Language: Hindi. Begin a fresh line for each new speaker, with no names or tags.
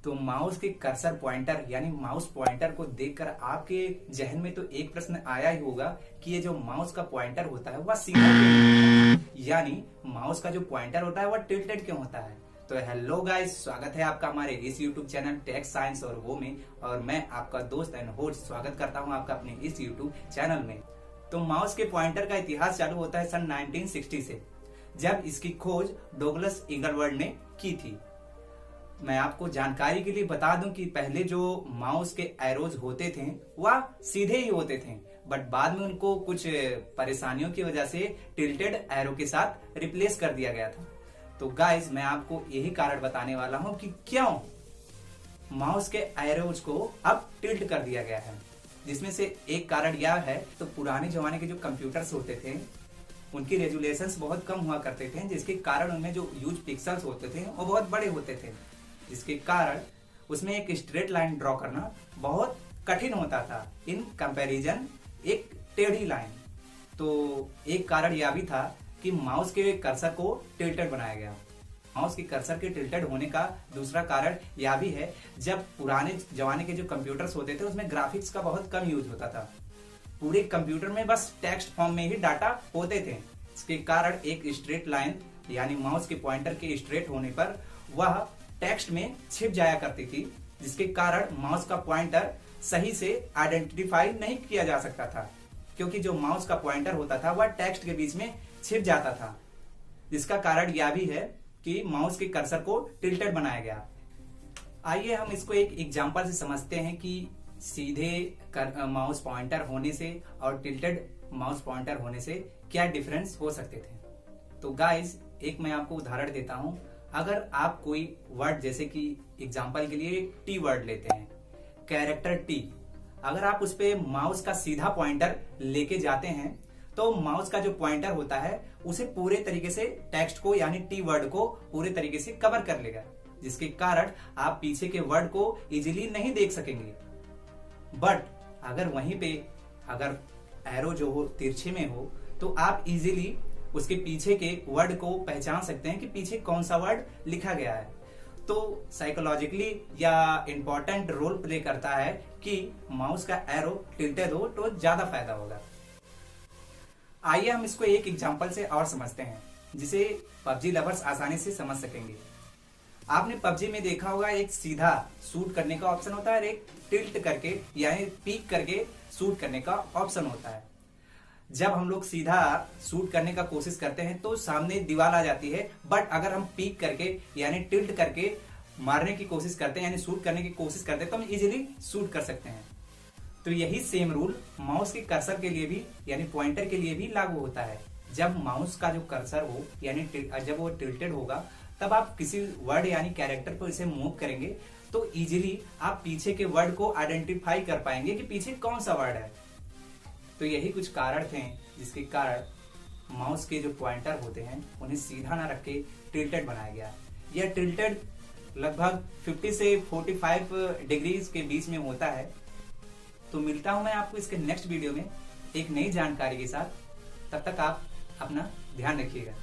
तो माउस के कर्सर पॉइंटर यानी माउस पॉइंटर को देखकर आपके जहन में तो एक प्रश्न आया ही होगा कि ये जो माउस का पॉइंटर होता है वह सीधा क्यों नहीं होता है? यानी माउस का जो पॉइंटर होता है वह टिल्टेड क्यों होता है। तो हेलो गाइस, स्वागत है आपका हमारे इस यूट्यूब चैनल टेक साइंस और वो में, और मैं आपका दोस्त एंड होस्ट स्वागत करता हूं आपका अपने इस यूट्यूब चैनल में। तो माउस के पॉइंटर का इतिहास चालू होता है सन 1960 से, जब इसकी खोज डोगलस इंगलवर्ड ने की थी। मैं आपको जानकारी के लिए बता दूं कि पहले जो माउस के एरोज होते थे वह सीधे ही होते थे, बट बाद में उनको कुछ परेशानियों की वजह से टिल्टेड एरो के साथ रिप्लेस कर दिया गया था। तो गाइस, मैं आपको यही कारण बताने वाला हूं कि क्यों माउस के एरोज को अब टिल्ट कर दिया गया है। जिसमें से एक कारण यह है, तो पुराने जमाने के जो कंप्यूटर्स होते थे उनकी रेजुलेशंस बहुत कम हुआ करते थे, जिसके कारण उनमें जो यूज पिक्सल्स होते थे वो बहुत बड़े होते थे, जिसके कारण उसमें एक स्ट्रेट लाइन ड्रॉ करना बहुत कठिन होता था इन कंपैरिजन एक टेढ़ी लाइन। तो एक कारण यह भी था कि माउस के कर्सर को टिल्टेड बनाया गया। माउस के कर्सर के टिल्टेड होने का दूसरा कारण यह भी है, जब पुराने जमाने के जो कंप्यूटर्स होते थे उसमें ग्राफिक्स का बहुत कम यूज होता था। पूरे कंप्यूटर में बस टेक्स्ट फॉर्म में ही डाटा होते थे। इसके कारण एक स्ट्रेट लाइन यानी माउस के पॉइंटर के स्ट्रेट होने पर वह टेक्स्ट में छिप जाया करती थी, जिसके कारण माउस का पॉइंटर सही से आइडेंटिफाई नहीं किया जा सकता था, क्योंकि जो माउस का पॉइंटर होता था वह टेक्स्ट के बीच में छिप जाता था। जिसका कारण यह भी है कि माउस के कर्सर को टिल्टेड बनाया गया। आइए हम इसको एक एग्जांपल से समझते हैं कि सीधे माउस पॉइंटर होने से और टिल्टेड माउस पॉइंटर होने से क्या डिफरेंस हो सकते थे। तो गाइस, एक मैं आपको उदाहरण देता हूं। अगर आप कोई वर्ड, जैसे कि एग्जांपल के लिए टी वर्ड लेते हैं, कैरेक्टर टी, अगर आप उस पे माउस का सीधा पॉइंटर लेके जाते हैं तो माउस का जो पॉइंटर होता है उसे पूरे तरीके से टेक्स्ट को यानी टी वर्ड को पूरे तरीके से कवर कर लेगा, जिसके कारण आप पीछे के वर्ड को इजीली नहीं देख सकेंगे। बट अगर वहीं पे अगर एरो जो हो तिरछे में हो तो आप इजीली उसके पीछे के वर्ड को पहचान सकते हैं कि पीछे कौन सा वर्ड लिखा गया है। तो साइकोलॉजिकली या इंपॉर्टेंट रोल प्ले करता है कि माउस का एरो टिल्टेड हो तो ज्यादा फायदा होगा। आइए हम इसको एक एग्जांपल से और समझते हैं, जिसे पबजी लवर्स आसानी से समझ सकेंगे। आपने पबजी में देखा होगा, एक सीधा शूट करने का ऑप्शन होता है और एक टिल्ट करके यानी पीक करके शूट करने का ऑप्शन होता है। जब हम लोग सीधा शूट करने का कोशिश करते हैं तो सामने दीवार आ जाती है, बट अगर हम पीक करके यानी टिल्ट करके मारने की कोशिश करते हैं यानी शूट करने की कोशिश करते हैं तो हम इजीली शूट कर सकते हैं। तो यही सेम रूल माउस के कर्सर के लिए भी यानी पॉइंटर के लिए भी लागू होता है। जब माउस का जो कर्सर हो यानी जब वो टिल्टेड होगा, तब आप किसी वर्ड यानी कैरेक्टर पर इसे मूव करेंगे तो इजीली आप पीछे के वर्ड को आइडेंटिफाई कर पाएंगे कि पीछे कौन सा वर्ड है। तो यही कुछ कारण थे जिसके कारण माउस के जो पॉइंटर होते हैं उन्हें सीधा ना रख के टिल्टेड बनाया गया। यह टिल्टेड लगभग 50 से 45 डिग्रीज के बीच में होता है। तो मिलता हूं मैं आपको इसके नेक्स्ट वीडियो में एक नई जानकारी के साथ। तब तक आप अपना ध्यान रखिएगा।